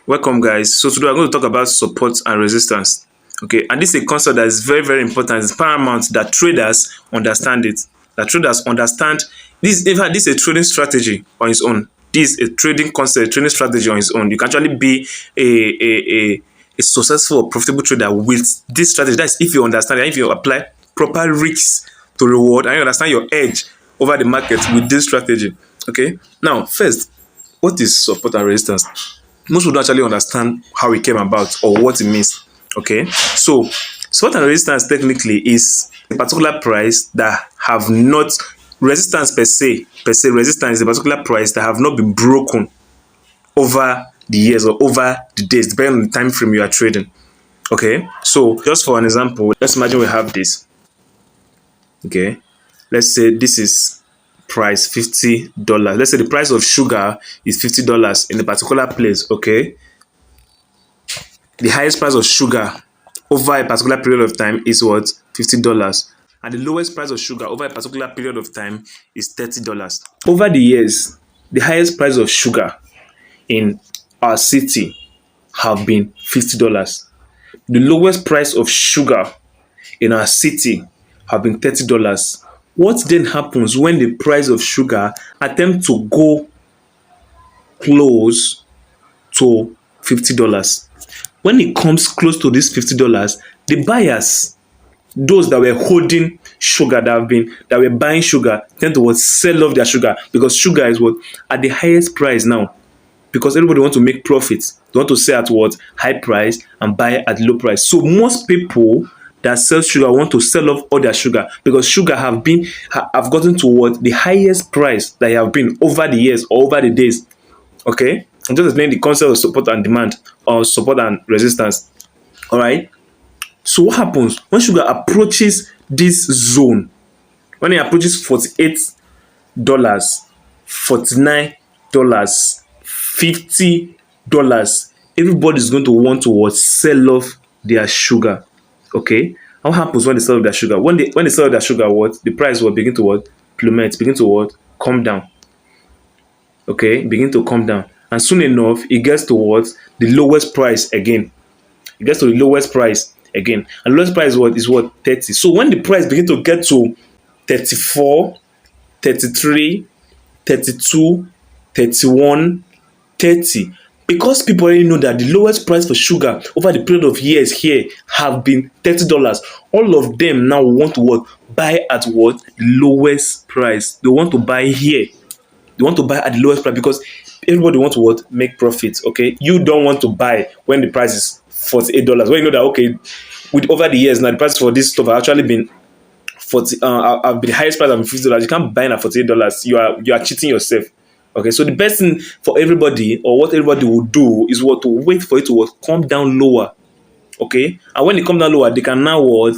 Welcome, guys. So today we're going to talk about support and resistance. Okay, and this is a concept that is very, very important. It's paramount that traders understand it. That traders understand this. In fact, this is a trading strategy on its own. This is a trading concept, trading strategy on its own. You can actually be a successful or profitable trader with this strategy. That's if you understand it, if you apply proper risks to reward, and you understand your edge over the market with this strategy. Okay. Now, first, what is support and resistance? Most people don't actually understand how it came about or what it means. Okay, so support and resistance technically is a particular price that have not resistance per se resistance is a particular price that have not been broken over the years or over the days, depending on the time frame you are trading. Okay, so just for an example, let's imagine we have this. Okay, let's say this is price $50. Let's say the price of sugar is $50 in a particular place. Okay, the highest price of sugar over a particular period of time is what? $50. And the lowest price of sugar over a particular period of time is $30. Over the years, the highest price of sugar in our city have been $50. The lowest price of sugar in our city have been $30. What then happens when the price of sugar attempt to go close to $50? When it comes close to this $50, the buyers, those that were holding sugar, that were buying sugar, tend to sell off their sugar, because sugar is what at the highest price now. Because everybody want to make profits, they want to sell at what high price and buy at low price. So most people that sell sugar want to sell off all their sugar, because sugar have gotten to what the highest price that have been over the years or over the days. Okay, I'm just explaining the concept of support and demand, or support and resistance. All right. So what happens when sugar approaches this zone? When it approaches $48, $49, $50, everybody is going to want to sell off their sugar. Okay. What happens when they sell off their sugar? When they sell off their sugar, the price will begin to plummet, begin to come down. Okay, begin to come down, and soon enough it gets towards the lowest price again. It gets to the lowest price again, and the lowest price is what 30. So when the price begin to get to 34, 33, 32, 31, 30, because people already know that the lowest price for sugar over the period of years here have been $30, all of them now want to buy at the lowest price. They want to buy here. They want to buy at the lowest price, because everybody wants to make profits. Okay, you don't want to buy when the price is $48. When you know that, okay, with over the years now the price for this stuff have actually been have been the highest price of $50. You can't buy it at $48. You are cheating yourself. Okay, so the best thing for everybody, or what everybody will do, is to wait for it to come down lower. Okay, and when it comes down lower, they can now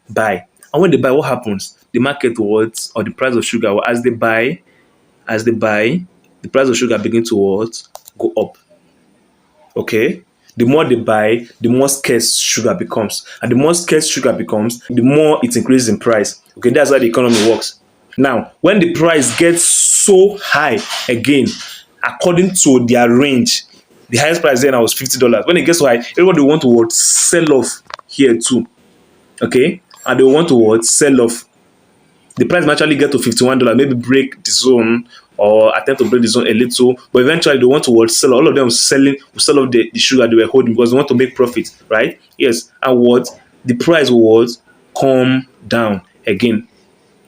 buy. And when they buy, what happens? The market or the price of sugar, as they buy, the price of sugar begin to go up. Okay, the more they buy, the more scarce sugar becomes, and the more scarce sugar becomes, the more it increases in price. Okay, that's how the economy works. Now, when the price gets so high again, according to their range, the highest price then was $50. When it gets so high, everybody want to sell off here too. Okay, and they want to sell off. The price might actually get to $51, maybe break the zone or attempt to break the zone a little, but eventually they want to sell. All of them will sell off the sugar they were holding, because they want to make profit, right? Yes, and the price will come down again.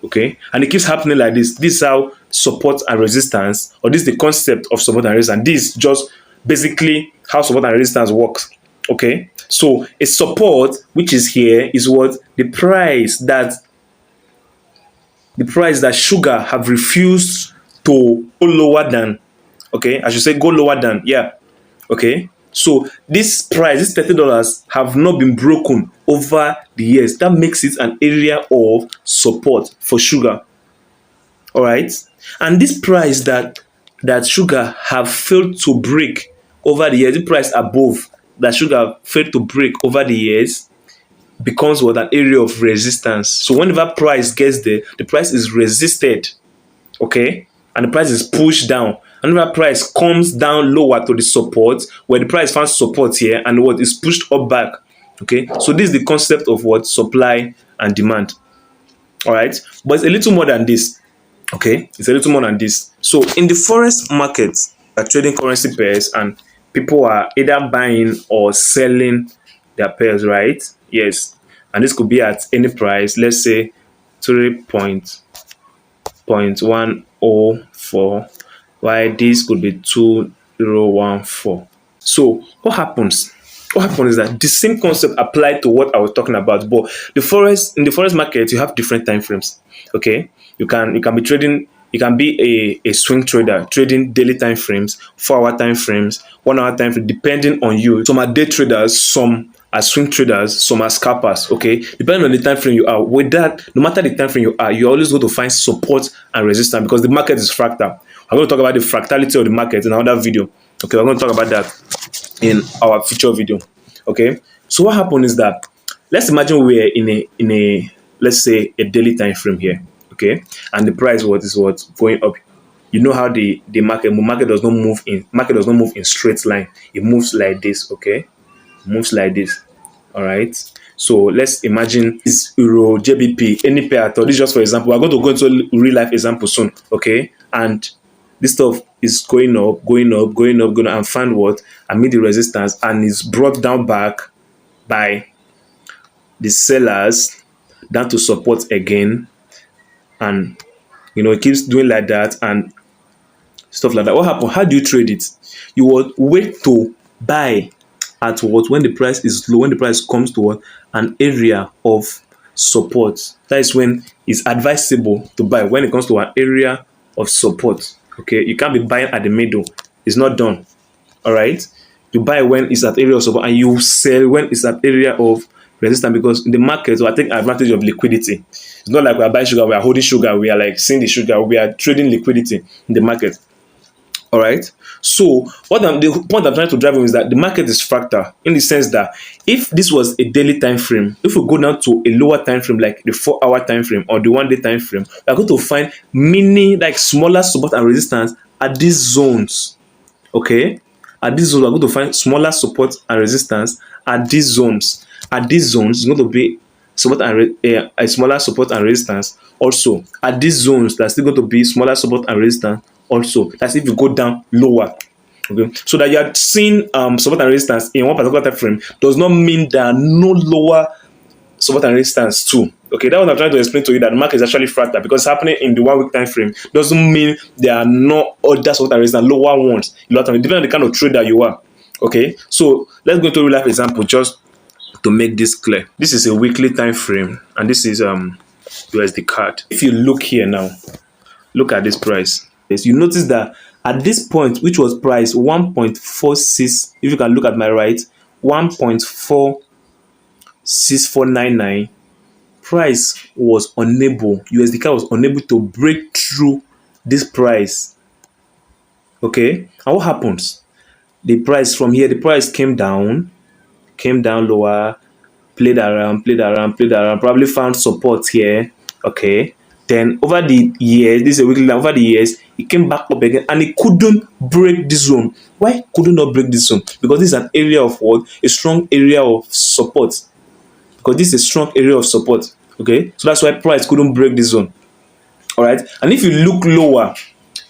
Okay, and it keeps happening like this. This is how support and resistance, or this is the concept of support and resistance. This is just basically how support and resistance works. Okay, so a support, which is here, is the price that sugar have refused to go lower than. Okay, I should say go lower than. Yeah. Okay, so this price, this $30, have not been broken over the years. That makes it an area of support for sugar. All right, and this price that sugar have failed to break over the years, the price above that sugar failed to break over the years, becomes an area of resistance. So whenever price gets there, the price is resisted. Okay, and the price is pushed down. Whenever price comes down lower to the support, where the price finds support here and what is pushed up back. Okay, so this is the concept of what supply and demand. All right, but it's a little more than this. Okay, it's a little more than this. So in the forex market, are trading currency pairs, and people are either buying or selling their pairs, right? Yes, and this could be at any price. Let's say 3.104, while this could be 2014. So what happens? What happens is that the same concept applied to what I was talking about, but the forex in the forex market you have different time frames. Okay, you can be trading. You can be a swing trader trading daily time frames, 4-hour time frames, 1-hour time frame, depending on you. Some are day traders, some are swing traders, some are scalpers. Okay, depending on the time frame you are. With that, no matter the time frame you are, you're always going to find support and resistance because the market is fractal. I'm going to talk about the fractality of the market in another video. Okay, we're going to talk about that in our future video. Okay, so what happened is that let's imagine we're in a let's say a daily time frame here. Okay, and the price is going up. You know how the market does not move in straight line. It moves like this. Okay, it moves like this. All right, so let's imagine it's euro JBP, any pair at all. This is just for example. We're going to go into a real life example soon. Okay, and this stuff is going up, and find what amid the resistance, and is brought down back by the sellers down to support again, and it keeps doing like that and stuff like that. What happens? How do you trade it? You would wait to buy at what when the price is low, when the price comes to what an area of support. That is when it's advisable to buy, when it comes to an area of support. Okay, you can't be buying at the middle. It's not done. All right, you buy when it's at area of support, and you sell when it's at area of resistance, because in the market we are taking advantage of liquidity. It's not like we are buying sugar, we are holding sugar, we are like seeing the sugar, we are trading liquidity in the market. All right, so the point I'm trying to drive home is that the market is fractal, in the sense that if this was a daily time frame, if we go down to a lower time frame like the 4-hour time frame or the 1-day time frame, we are going to find many like smaller support and resistance at these zones. Okay, at these zones we are going to find smaller support and resistance at these zones. At these zones, it's going to be support and a smaller support and resistance. Also, at these zones, there's still going to be smaller support and resistance. Also, that's if you go down lower. Okay, so that you are seeing support and resistance in one particular time frame does not mean there are no lower support and resistance too. Okay, that's what I'm trying to explain to you, that the market is actually fractal, because it's happening in the 1 week time frame doesn't mean there are no other support and resistance, lower ones. A lot of it depends on the kind of trader you are. Okay, so let's go to a real life example just to make this clear. This is a weekly time frame, and this is USD CAD. If you look here now, look at this price. Yes, you notice that at this point, which was price 1.46, if you can look at my right, 1.46499, price was unable, USD CAD was unable to break through this price. Okay, and what happens? The price from here, the price came down lower, played around, probably found support here. Okay, then over the years, this is a weekly line, over the years it came back up again and it couldn't break this zone. Why could it not break this zone? Because this is an area of what? A strong area of support. Because this is a strong area of support. Okay, so that's why price couldn't break this zone. All right, and if you look lower,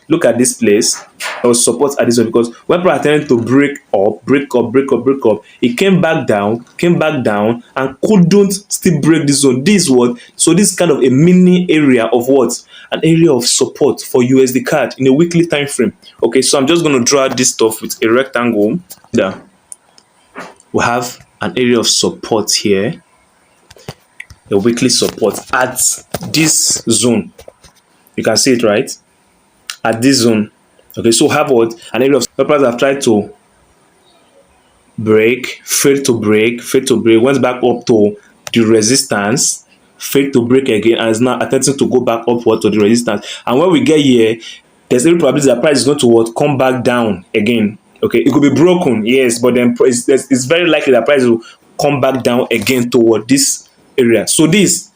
look at this place, there was support at this one, because when price tended to break up, it came back down, and couldn't still break this zone. This what? So this is kind of a mini area of what? An area of support for USD CAD in a weekly time frame. Okay, so I'm just going to draw this stuff with a rectangle. There, we have an area of support here, a weekly support at this zone. You can see it, right? At this zone. Okay, so have what? An area of price have tried to break, failed to break, went back up to the resistance, failed to break again, and is now attempting to go back upward to the resistance. And when we get here, there's every probability that price is going to what? Come back down again. Okay, it could be broken, yes, but then it's very likely that price will come back down again toward this area. So this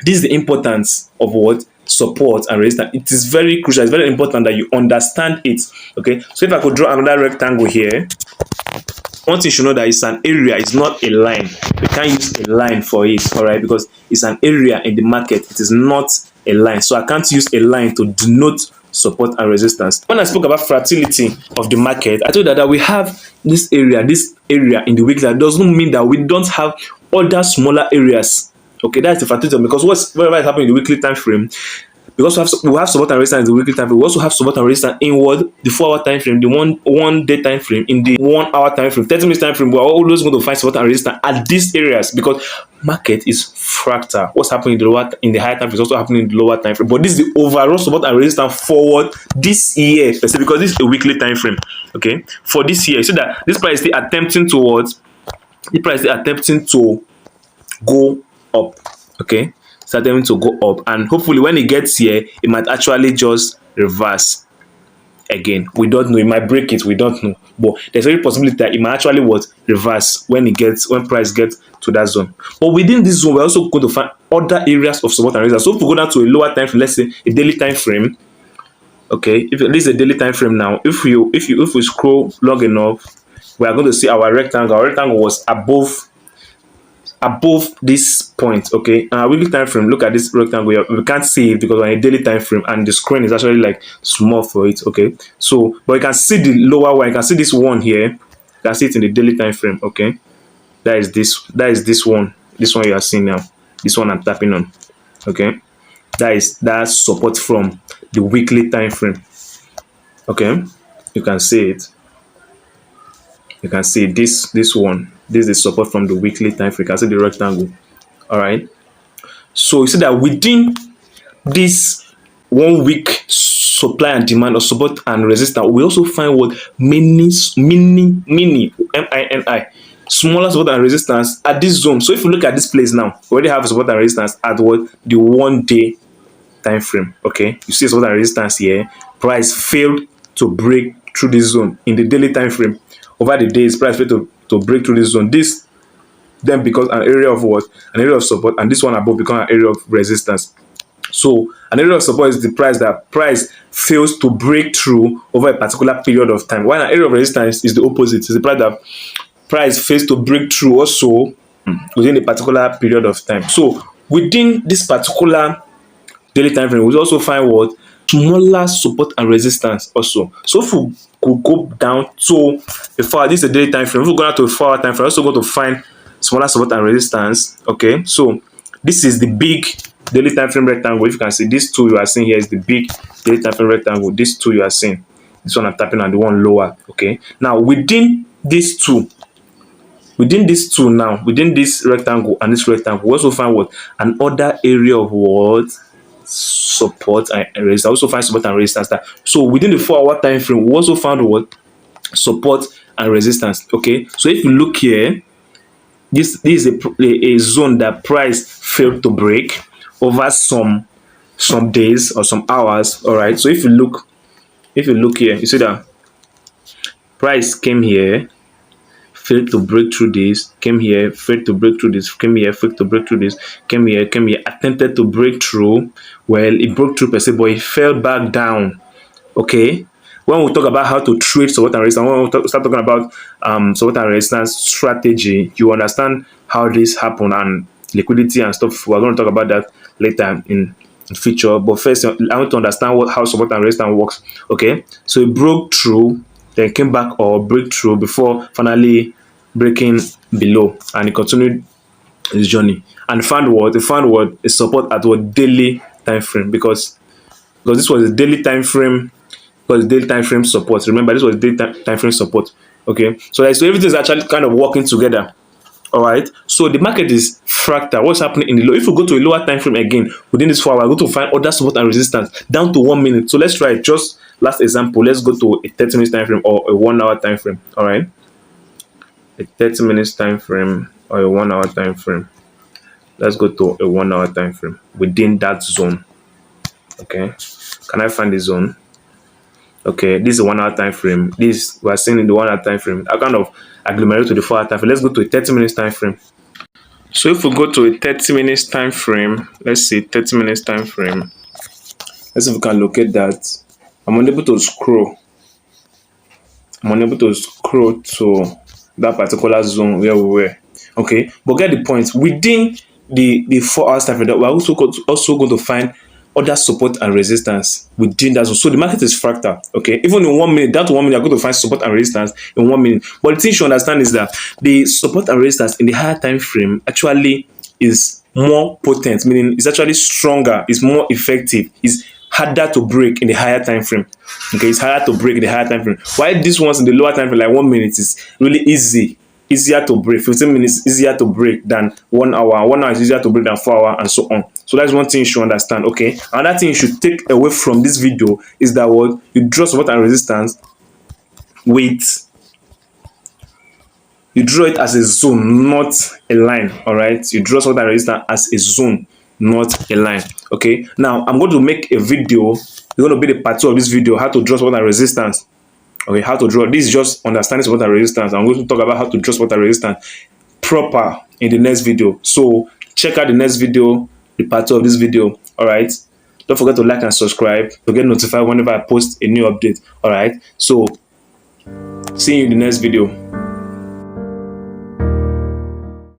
is the importance of what? support and resistance. It is very crucial. It's very important that you understand it. Okay. So if I could draw another rectangle here, one thing you should know that it's an area, it's not a line. We can't use a line for it, all right, because it's an area in the market. It is not a line. So I can't use a line to denote support and resistance. When I spoke about volatility of the market, I told you that we have this area in the weekly. That doesn't mean that we don't have other smaller areas. Okay, that's the volatility, because whatever is happening in the weekly time frame, because we have support and resistance in the weekly time frame, we also have support and resistance inward, the 4 hour time frame, the one day time frame, in the 1 hour time frame, 30 minutes time frame. We're always going to find support and resistance at these areas, because market is fractal. What's happening in the higher time frame is also happening in the lower time frame. But this is the overall support and resistance forward this year, because this is a weekly time frame. Okay, for this year, you see that this price is attempting towards the price is attempting to go up. Okay, starting to go up, and hopefully when it gets here, it might actually just reverse again. We don't know, it might break it, we don't know, but there's a possibility that it might actually reverse when price gets to that zone. But within this zone, we're also going to find other areas of support and resistance. So if we go down to a lower time frame, let's say a daily time frame, okay, if this is a daily time frame now, if we scroll long enough, we are going to see our rectangle. Our rectangle was above this point. Okay, weekly time frame, look at this rectangle here. We can't see it because we're in a daily time frame and the screen is actually like small for it. Okay, so but you can see the lower one. You can see this one here. You can see it in the daily time frame. Okay, that is this one you are seeing now. This one I'm tapping on. Okay, that support from the weekly time frame. Okay, you can see it. You can see this one. This is support from the weekly time frame. You can see the rectangle. All right. So you see that within this 1 week supply and demand or support and resistance, we also find what mini MINI smaller support and resistance at this zone. So if you look at this place now, we already have support and resistance at what the 1 day time frame. Okay, you see support and resistance here. Price failed to break through this zone in the daily time frame. Over the days, price failed to break through this zone. This then becomes an area of what? An area of support, and this one above becomes an area of resistance. So an area of support is the price fails to break through over a particular period of time. While an area of resistance is the opposite. It's the price fails to break through also within a particular period of time. So within this particular daily time frame, we also find what? Smaller support and resistance also. So if we could go down to this is a daily time frame. If we go down to a 4 hour time frame, we're also going to find smaller support and resistance. Okay, so this is the big daily time frame rectangle. If you can see, this two you are seeing here is the big daily time frame rectangle. This two you are seeing, this one I'm tapping on, the one lower. Okay, now within these two now, within this rectangle and this rectangle, we also find what? Another area of what? Support and resistance. Also find support and resistance. So within the 4 hour time frame, we also found what? Support and resistance. Okay, so if you look here, this is a zone that price failed to break over some days or some hours. All right, so if you look here, you see that price came here, failed to break through this, came here, failed to break through this, came here, failed to break through this, came here, attempted to break through. Well, it broke through per se, but it fell back down. Okay, when we talk about how to trade support and resistance, when we start talking about support and resistance strategy, you understand how this happen and liquidity and stuff. We're going to talk about that later in future. But first, I want to understand how support and resistance works. Okay, so it broke through, then came back or break through before finally breaking below, and it continued its journey and found what? It found what? A support at what? Daily time frame, because this was a daily time frame. Because daily time frame support. Remember, this was daily time frame support. Okay, so everything is actually kind of working together. All right, so the market is fractal. What's happening in the low? If we go to a lower time frame again within this 4 hours, we're going to find other support and resistance down to 1 minute. So let's try it. Just last example, let's go to a 30 minutes time frame or a 1 hour time frame. All right, a 30 minutes time frame or a 1 hour time frame. Let's go to a 1 hour time frame within that zone. Okay, can I find the zone? Okay, this is a 1 hour time frame. This we are seeing in the 1 hour time frame. I kind of agglomerate to the 4 hour time frame. Let's go to a 30 minutes time frame. So if we go to a 30 minutes time frame, let's see 30 minutes time frame. Let's see if we can locate that. I'm unable to scroll. I'm unable to scroll to that particular zone where we were. Okay, but get the point. Within the 4 hours time frame, we're also going to find other support and resistance within that zone. So the market is fractal. Okay, even in 1 minute, that 1 minute, you're going to find support and resistance in 1 minute. But the thing you should understand is that the support and resistance in the higher time frame actually is more potent, meaning it's actually stronger, it's more effective, it's harder to break in the higher time frame. Okay, it's harder to break in the higher time frame. While these ones in the lower time frame, like 1 minute, is really easier to break. 15 minutes easier to break than 1 hour. 1 hour is easier to break than 4 hours, and so on. So that's one thing you should understand. Okay, another thing you should take away from this video is that what you draw support and resistance with, you draw it as a zone, not a line. All right, you draw support and resistance as a zone, not a line. Okay, now I'm going to make a video. It's going to be the part 2 of this video, how to draw support and resistance. Okay, how to draw. This is just understanding support and resistance. I'm going to talk about how to draw support and resistance proper in the next video. So check out the next video, the part 2 of this video. All right, don't forget to like and subscribe to get notified whenever I post a new update. All right, so see you in the next video.